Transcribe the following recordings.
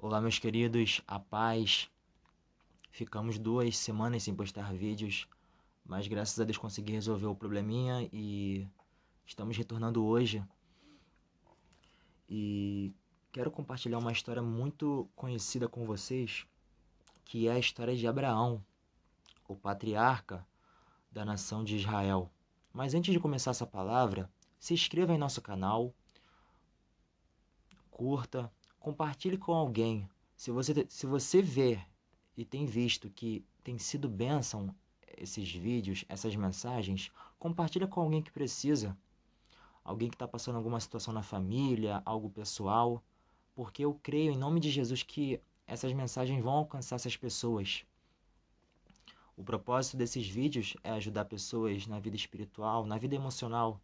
Olá, meus queridos, a paz. Ficamos 2 semanas sem postar vídeos, mas graças a Deus consegui resolver o probleminha e estamos retornando hoje. E quero compartilhar uma história muito conhecida com vocês, que é a história de Abraão, o patriarca da nação de Israel. Mas antes de começar essa palavra, se inscreva em nosso canal, curta, compartilhe com alguém. Se você ver e tem visto que tem sido bênção esses vídeos, essas mensagens, compartilha com alguém que precisa, alguém que está passando alguma situação na família, algo pessoal, porque eu creio em nome de Jesus que essas mensagens vão alcançar essas pessoas. O propósito desses vídeos é ajudar pessoas na vida espiritual, na vida emocional.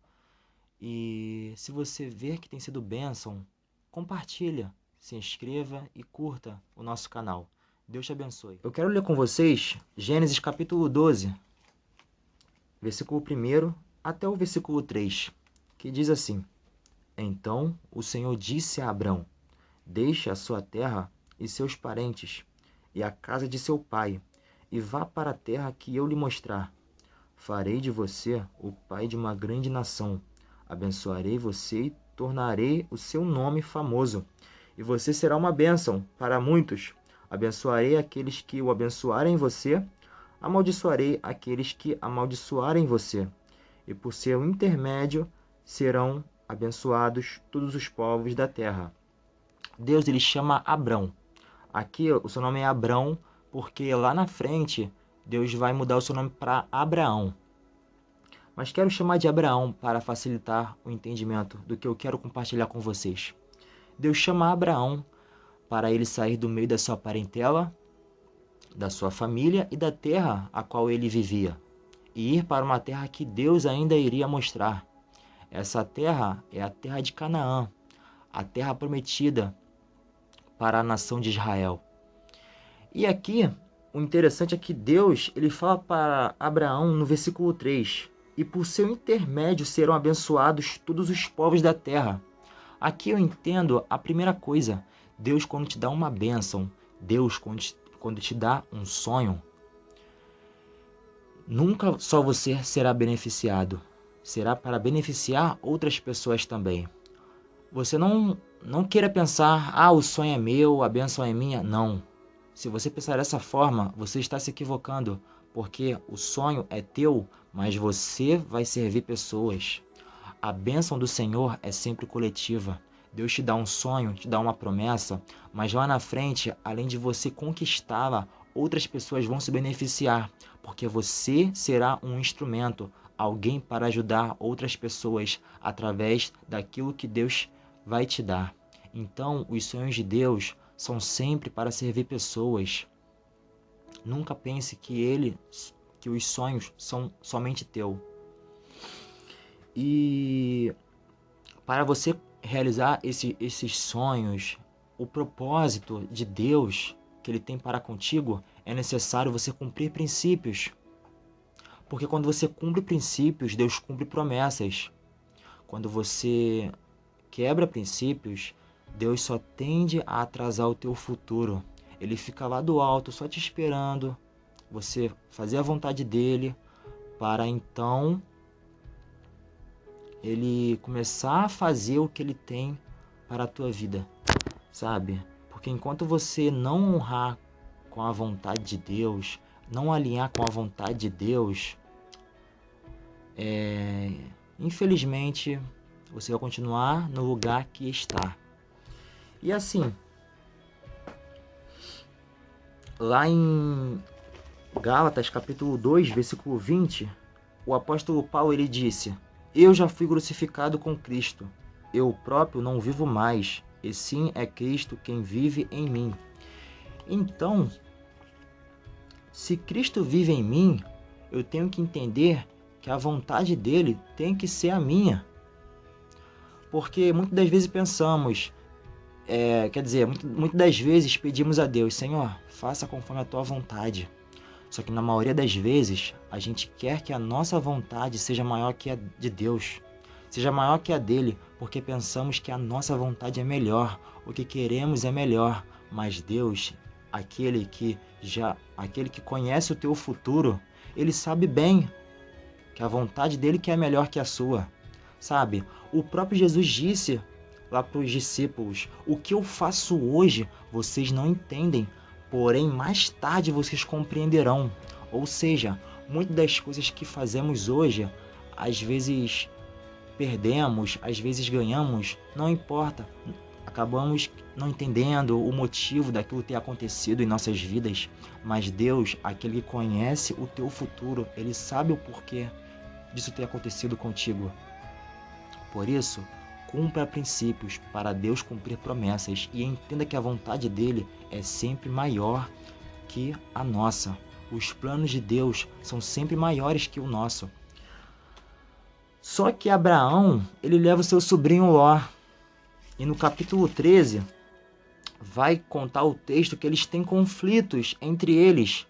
E se você ver que tem sido bênção, compartilha, se inscreva e curta o nosso canal. Deus te abençoe. Eu quero ler com vocês Gênesis capítulo 12, versículo 1 até o versículo 3, que diz assim: Então o Senhor disse a Abrão: Deixe a sua terra e seus parentes, e a casa de seu pai, e vá para a terra que eu lhe mostrar. Farei de você o pai de uma grande nação. Abençoarei você e tornarei o seu nome famoso. E você será uma bênção para muitos. Abençoarei aqueles que o abençoarem você. Amaldiçoarei aqueles que amaldiçoarem você. E por seu intermédio serão abençoados todos os povos da terra. Deus ele chama Abrão. Aqui o seu nome é Abrão porque lá na frente Deus vai mudar o seu nome para Abraão. Mas quero chamar de Abraão para facilitar o entendimento do que eu quero compartilhar com vocês. Deus chama Abraão para ele sair do meio da sua parentela, da sua família e da terra a qual ele vivia, e ir para uma terra que Deus ainda iria mostrar. Essa terra é a terra de Canaã, a terra prometida para a nação de Israel. E aqui, o interessante é que Deus ele fala para Abraão no versículo 3: E por seu intermédio serão abençoados todos os povos da terra. Aqui eu entendo a primeira coisa. Deus, quando te dá uma bênção, Deus, quando te dá um sonho, nunca só você será beneficiado. Será para beneficiar outras pessoas também. Você não queira pensar, o sonho é meu, a bênção é minha. Não. Se você pensar dessa forma, você está se equivocando, porque o sonho é teu, mas você vai servir pessoas. A bênção do Senhor é sempre coletiva. Deus te dá um sonho, te dá uma promessa, mas lá na frente, além de você conquistá-la, outras pessoas vão se beneficiar, porque você será um instrumento, alguém para ajudar outras pessoas através daquilo que Deus vai te dar. Então, os sonhos de Deus são sempre para servir pessoas. Nunca pense que os sonhos são somente teu. E para você realizar esses sonhos, o propósito de Deus que Ele tem para contigo, é necessário você cumprir princípios. Porque quando você cumpre princípios, Deus cumpre promessas. Quando você quebra princípios, Deus só tende a atrasar o teu futuro. Ele fica lá do alto só te esperando você fazer a vontade dele, para então ele começar a fazer o que ele tem para a tua vida, sabe? Porque enquanto você não honrar com a vontade de Deus, não alinhar com a vontade de Deus, infelizmente você vai continuar no lugar que está. E assim, lá em Gálatas capítulo 2, versículo 20, o apóstolo Paulo ele disse: Eu já fui crucificado com Cristo. Eu próprio não vivo mais, e sim é Cristo quem vive em mim. Então, se Cristo vive em mim, eu tenho que entender que a vontade dele tem que ser a minha. Porque muitas das vezes pensamos, muitas das vezes pedimos a Deus: Senhor, faça conforme a tua vontade. Só que na maioria das vezes, a gente quer que a nossa vontade seja maior que a de Deus. seja maior que a dele, porque pensamos que a nossa vontade é melhor, o que queremos é melhor, mas Deus, aquele que conhece o teu futuro, ele sabe bem que a vontade dele que é melhor que a sua. Sabe? O próprio Jesus disse lá para os discípulos: o que eu faço hoje vocês não entendem, porém mais tarde vocês compreenderão. Ou seja, muitas das coisas que fazemos hoje, às vezes perdemos, às vezes ganhamos, não importa. Acabamos não entendendo o motivo daquilo ter acontecido em nossas vidas, mas Deus, aquele que conhece o teu futuro, ele sabe o porquê disso ter acontecido contigo. Por isso, cumpra princípios para Deus cumprir promessas e entenda que a vontade dele é sempre maior que a nossa. Os planos de Deus são sempre maiores que o nosso. Só que Abraão, ele leva o seu sobrinho Ló. E no capítulo 13, vai contar o texto que eles têm conflitos entre eles.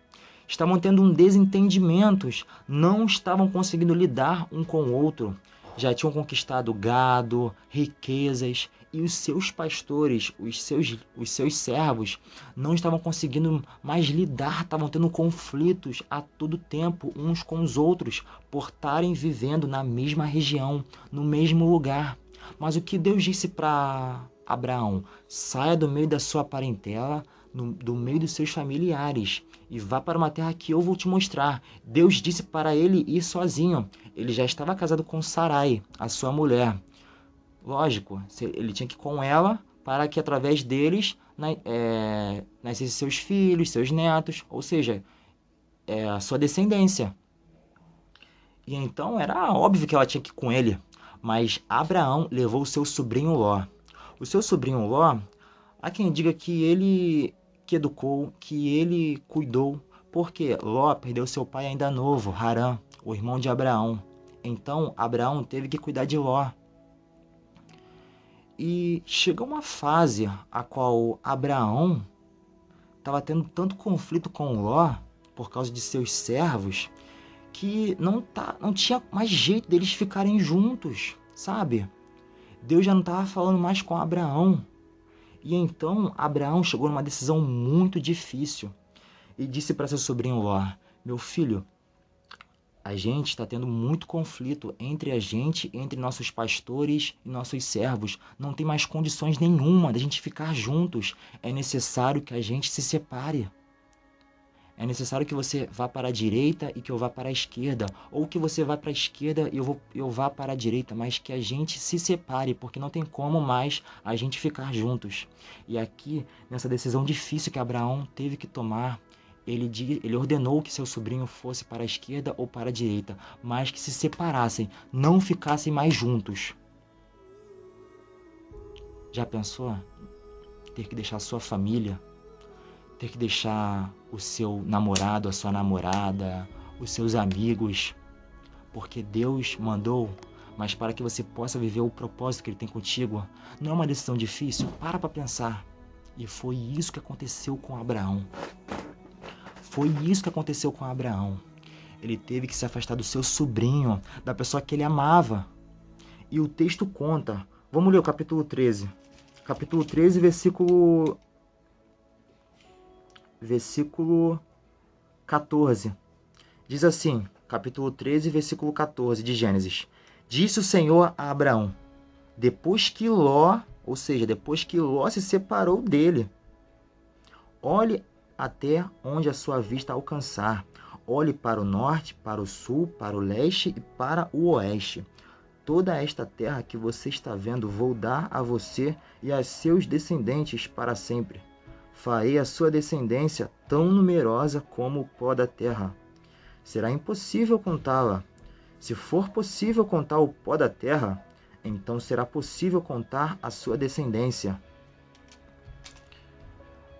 Estavam tendo um desentendimentos, não estavam conseguindo lidar um com o outro. Já tinham conquistado gado, riquezas, e os seus pastores, os seus servos, não estavam conseguindo mais lidar, estavam tendo conflitos a todo tempo uns com os outros, por estarem vivendo na mesma região, no mesmo lugar. Mas o que Deus disse para Abraão? Saia do meio da sua parentela, do meio dos seus familiares, e vá para uma terra que eu vou te mostrar. Deus disse para ele ir sozinho. Ele já estava casado com Sarai, a sua mulher. Lógico, ele tinha que ir com ela para que através deles nascessem seus filhos, seus netos, ou seja, a sua descendência. E então era óbvio que ela tinha que ir com ele. Mas Abraão levou o seu sobrinho Ló. O seu sobrinho Ló, há quem diga que ele que educou, que ele cuidou, porque Ló perdeu seu pai ainda novo, Harã, o irmão de Abraão. Então Abraão teve que cuidar de Ló. E chegou uma fase a qual Abraão estava tendo tanto conflito com Ló, por causa de seus servos, que não tinha mais jeito deles ficarem juntos, sabe? Deus já não estava falando mais com Abraão. E então Abraão chegou numa decisão muito difícil e disse para seu sobrinho Ló: meu filho, a gente está tendo muito conflito entre a gente, entre nossos pastores e nossos servos. Não tem mais condições nenhuma da gente ficar juntos. É necessário que a gente se separe. É necessário que você vá para a direita e que eu vá para a esquerda. Ou que você vá para a esquerda e eu vá para a direita. Mas que a gente se separe, porque não tem como mais a gente ficar juntos. E aqui, nessa decisão difícil que Abraão teve que tomar, ele ordenou que seu sobrinho fosse para a esquerda ou para a direita, mas que se separassem, não ficassem mais juntos. Já pensou? Ter que deixar sua família, ter que deixar o seu namorado, a sua namorada, os seus amigos, porque Deus mandou, mas para que você possa viver o propósito que Ele tem contigo, não é uma decisão difícil? Para pensar. E foi isso que aconteceu com Abraão. Foi isso que aconteceu com Abraão. Ele teve que se afastar do seu sobrinho, da pessoa que ele amava. E o texto conta. Vamos ler o capítulo 13. Capítulo 13, versículo 14. Diz assim, capítulo 13, versículo 14 de Gênesis. Disse o Senhor a Abraão, depois que Ló se separou dele: olhe até onde a sua vista alcançar. Olhe para o norte, para o sul, para o leste e para o oeste. Toda esta terra que você está vendo vou dar a você e a seus descendentes para sempre. Farei a sua descendência tão numerosa como o pó da terra. Será impossível contá-la. Se for possível contar o pó da terra, então será possível contar a sua descendência.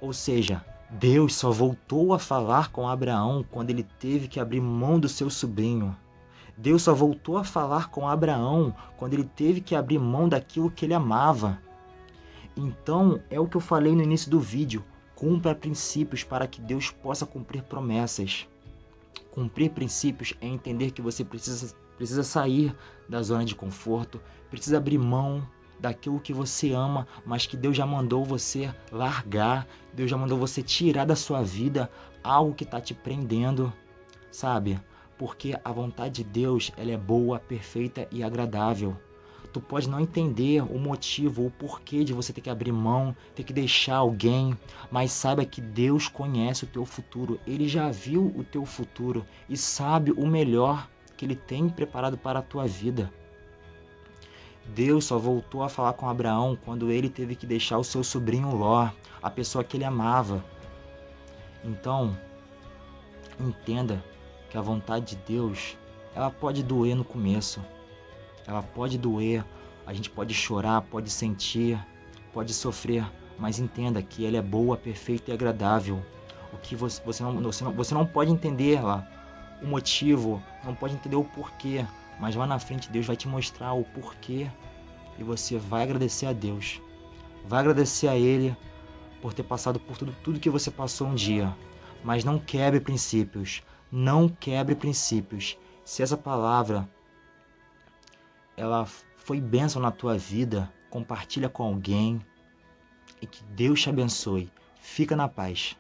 Ou seja, Deus só voltou a falar com Abraão quando ele teve que abrir mão do seu sobrinho. Deus só voltou a falar com Abraão quando ele teve que abrir mão daquilo que ele amava. Então, é o que eu falei no início do vídeo. Cumpra princípios para que Deus possa cumprir promessas. Cumprir princípios é entender que você precisa precisa sair da zona de conforto, precisa abrir mão daquilo que você ama, mas que Deus já mandou você largar, Deus já mandou você tirar da sua vida algo que está te prendendo, sabe? Porque a vontade de Deus, ela é boa, perfeita e agradável. Tu pode não entender o motivo, o porquê de você ter que abrir mão, ter que deixar alguém, mas saiba que Deus conhece o teu futuro. Ele já viu o teu futuro e sabe o melhor que Ele tem preparado para a tua vida. Deus só voltou a falar com Abraão quando ele teve que deixar o seu sobrinho Ló, a pessoa que ele amava. Então, entenda que a vontade de Deus, ela pode doer no começo. Ela pode doer, a gente pode chorar, pode sentir, pode sofrer, mas entenda que ela é boa, perfeita e agradável. O que você não pode entender lá, o motivo, não pode entender o porquê, mas lá na frente Deus vai te mostrar o porquê e você vai agradecer a Deus. Vai agradecer a Ele por ter passado por tudo que você passou um dia. Mas não quebre princípios. Não quebre princípios. Se essa palavra ela foi bênção na tua vida, compartilha com alguém e que Deus te abençoe. Fica na paz.